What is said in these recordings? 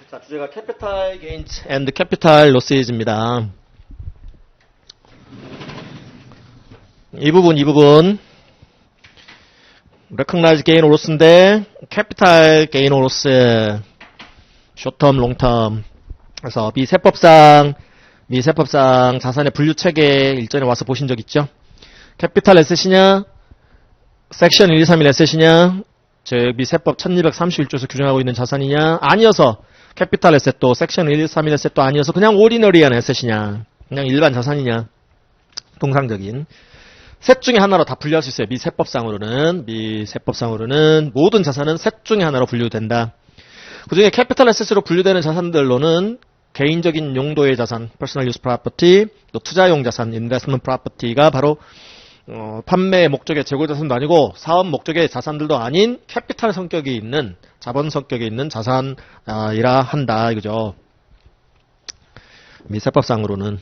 자, 주제가 Capital Gains and Capital Losses입니다. 이 부분. Recognize gain or loss인데, Capital gain or loss, short term, long term. 그래서 미세법상 자산의 분류 체계 일전에 와서 보신 적 있죠? Capital Asset이냐, 섹션 1231 Asset이냐, 즉 미세법 1231조에서 규정하고 있는 자산이냐, 아니어서 캐피탈 에셋도 섹션 1231 에셋도 아니어서 그냥 오리너리한 에셋이냐, 그냥 일반 자산이냐, 통상적인 셋 중에 하나로 다 분류할 수 있어요. 미세법상으로는 모든 자산은 셋 중에 하나로 분류된다. 그 중에 캐피탈 에셋으로 분류되는 자산들로는 개인적인 용도의 자산, personal use property, 또 투자용 자산, investment property가 바로 판매 목적의 재고 자산도 아니고 사업 목적의 자산들도 아닌 캐피탈 성격이 있는, 자본 성격이 있는 자산이라 한다 이거죠. 미세법상으로는.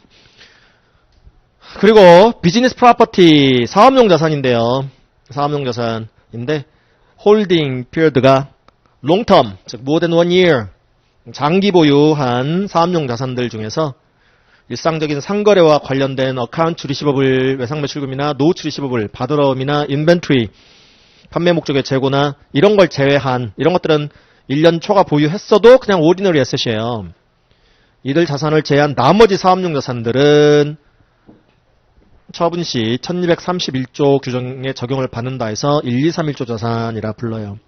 그리고 비즈니스 프로퍼티, 사업용 자산인데요. 사업용 자산인데 홀딩 피리어드가 롱텀, 즉 more than 1 year, 장기 보유한 사업용 자산들 중에서 일상적인 상거래와 관련된 어카운트 리시버블, 외상매출금이나 노후치 리시버블, 바드럼이나 인벤토리, 판매 목적의 재고나 이런 걸 제외한, 이런 것들은 1년 초과 보유했어도 그냥 오디너리 에셋이에요. 이들 자산을 제외한 나머지 사업용 자산들은 처분 시 1231조 규정에 적용을 받는다 해서 1231조 자산이라 불러요.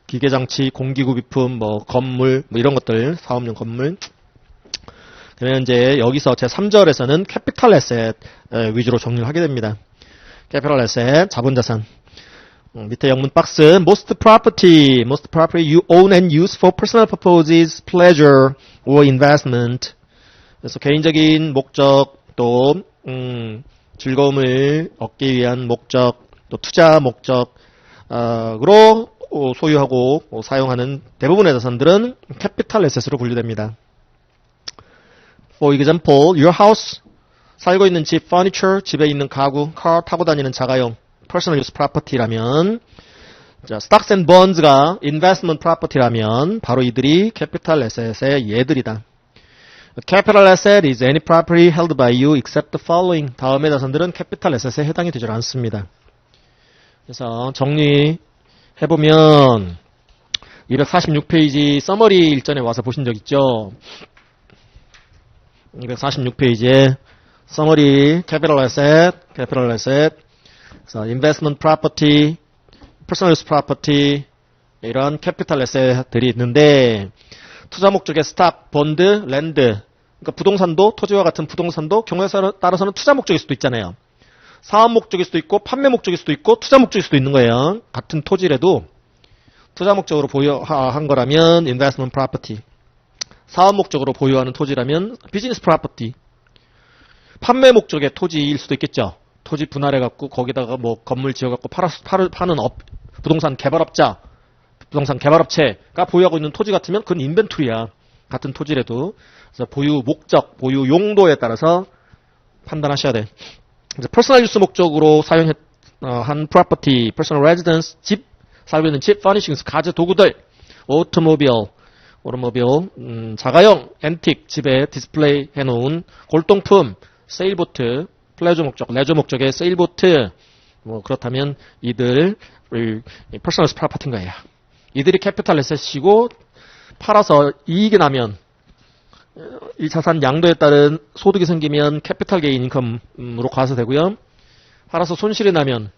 기계장치, 공기구비품, 건물, 이런 것들, 사업용 건물. 그러면 이제 여기서 제 3절에서는 캐피탈 에셋 위주로 정리를 하게 됩니다. 캐피탈 에셋, 자본자산. 밑에 영문 박스, most property you own and use for personal purposes, pleasure or investment. 그래서 개인적인 목적, 또 즐거움을 얻기 위한 목적, 또 투자 목적으로 소유하고 사용하는 대부분의 자산들은 캐피탈 에셋으로 분류됩니다. For example, your house, 살고 있는 집, furniture, 집에 있는 가구, car, 타고 다니는 자가용, personal use property라면, stocks and bonds가 investment property라면 바로 이들이 capital asset의 예들이다. Capital asset is any property held by you except the following. 다음의 자산들은 capital asset에 해당이 되지 않습니다. 그래서 정리해보면 246페이지 서머리 일전에 와서 보신 적 있죠? 246페이지에 서머리, capital asset, 그래서 investment property, personal use property, 이런 capital asset들이 있는데, 투자 목적의 stock, bond, land, 그러니까 부동산도, 토지와 같은 부동산도 경우에 따라서는 투자 목적일 수도 있잖아요. 사업 목적일 수도 있고, 판매 목적일 수도 있고, 투자 목적일 수도 있는 거예요. 같은 토지라도 투자 목적으로 보유한 거라면 investment property, 사업 목적으로 보유하는 토지라면 비즈니스 프로퍼티, 판매 목적의 토지일 수도 있겠죠. 토지 분할해갖고 거기다가 건물 지어갖고 파는 부동산 개발업체가 보유하고 있는 토지 같으면 그건 인벤토리야. 같은 토지라도. 그래서 보유 목적, 보유 용도에 따라서 판단하셔야 돼. 그래서 퍼스널 유스 목적으로 사용한 프로퍼티, 퍼스널 레지던스, 집, 살고 있는 집, 퍼니싱스, 가재 도구들, 오토모빌, 자가용, 앤틱, 집에 디스플레이 해놓은 골동품, 세일보트, 플레저 목적, 레저 목적의 세일보트, 그렇다면 이들 퍼스널 프로퍼티인 거예요. 이들이 캐피탈 에셋이고 팔아서 이익이 나면 이 자산 양도에 따른 소득이 생기면 캐피탈 게인 인컴으로 과세되고요. 팔아서 손실이 나면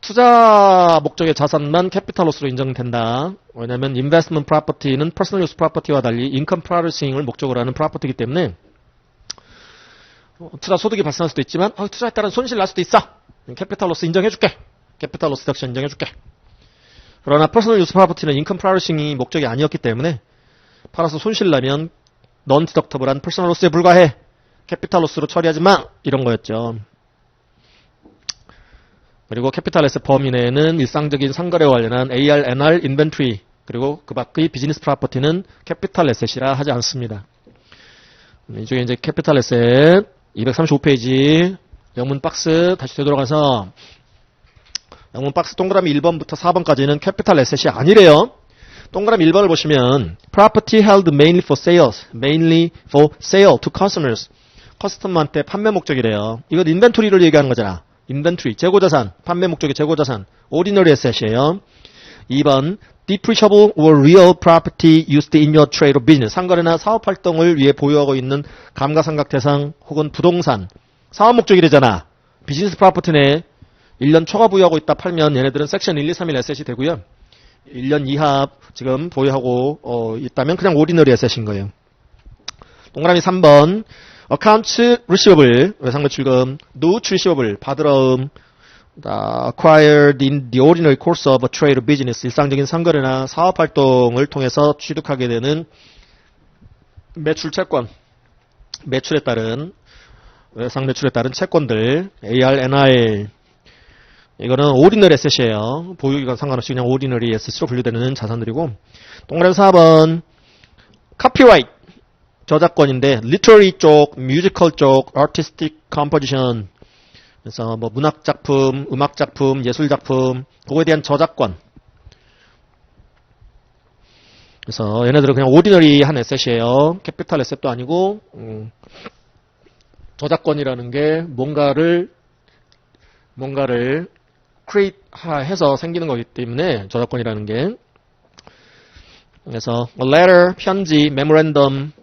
투자 목적의 자산만 캐피탈 로스로 인정된다. 왜냐하면 인베스트먼트 프로퍼티는 퍼스널 유스 프로퍼티와 달리 인컴 프로듀싱을 목적으로 하는 프로퍼티이기 때문에 투자 소득이 발생할 수도 있지만 투자에 따른 손실 날 수도 있어. 캐피탈 로스 인정해줄게. 캐피탈 로스 덕션 인정해줄게. 그러나 퍼스널 유스 프로퍼티는 인컴 프로듀싱이 목적이 아니었기 때문에 팔아서 손실 나면 넌 디덕터블한 퍼스널 로스에 불과해. 캐피탈 로스로 처리하지 마. 이런 거였죠. 그리고 캐피탈 에셋 범위 내에는 일상적인 상거래와 관련한 AR, NR, 인벤토리, 그리고 그 밖의 비즈니스 프로퍼티는 캐피탈 에셋이라 하지 않습니다. 이쪽에 이제 캐피탈 에셋 235페이지 영문 박스 다시 되돌아가서 영문 박스 동그라미 1번부터 4번까지는 캐피탈 에셋이 아니래요. 동그라미 1번을 보시면 property held mainly for sale to customers. 커스터머한테 판매 목적이래요. 이건 인벤토리를 얘기하는 거잖아. 인벤토리, 재고자산, 판매 목적이 재고자산, ordinary asset이에요. 2번 depreciable or real property used in your trade or business. 상거래나 사업활동을 위해 보유하고 있는 감가상각대상 혹은 부동산. 사업 목적이래잖아. 비즈니스 프로퍼티네. 1년 초과 보유하고 있다 팔면 얘네들은 섹션 1, 2, 3일 에셋이 되고요. 1년 이하 지금 보유하고 있다면 그냥 ordinary asset인 거예요. 동그라미 3번 accounts receivable, 외상매출금, notes receivable, 받으러음, acquired in the ordinary course of a trade or business, 일상적인 상거래나 사업활동을 통해서 취득하게 되는 매출 채권, 매출에 따른, 외상매출에 따른 채권들, AR, NR, 이거는 ordinary asset이에요. 보유기간 상관없이 그냥 ordinary asset으로 분류되는 자산들이고, 동그라미 4번 copyright, 저작권인데 literary 쪽, musical 쪽, artistic composition, 그래서 뭐 문학 작품, 음악 작품, 예술 작품, 그거에 대한 저작권. 그래서 얘네들은 그냥 ordinary 한 에셋이에요. 캐피탈 에셋도 아니고 저작권이라는 게 뭔가를 create 해서 생기는 거기 때문에 저작권이라는 게. 그래서 letter, 편지, memorandum,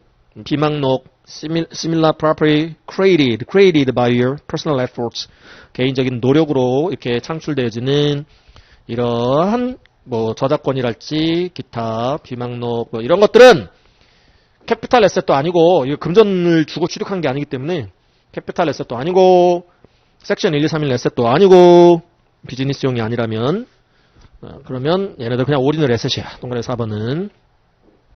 비망록, similar property created by your personal efforts. 개인적인 노력으로 이렇게 창출되어지는 이러한 뭐 저작권이랄지 기타 비망록 뭐 이런 것들은 캐피탈 에셋도 아니고 이거 금전을 주고 취득한 게 아니기 때문에 캐피탈 에셋도 아니고 섹션 1, 2, 3일 에셋도 아니고 비즈니스용이 아니라면 그러면 얘네들 그냥 ordinary 에셋이야. 동그라미 4번은.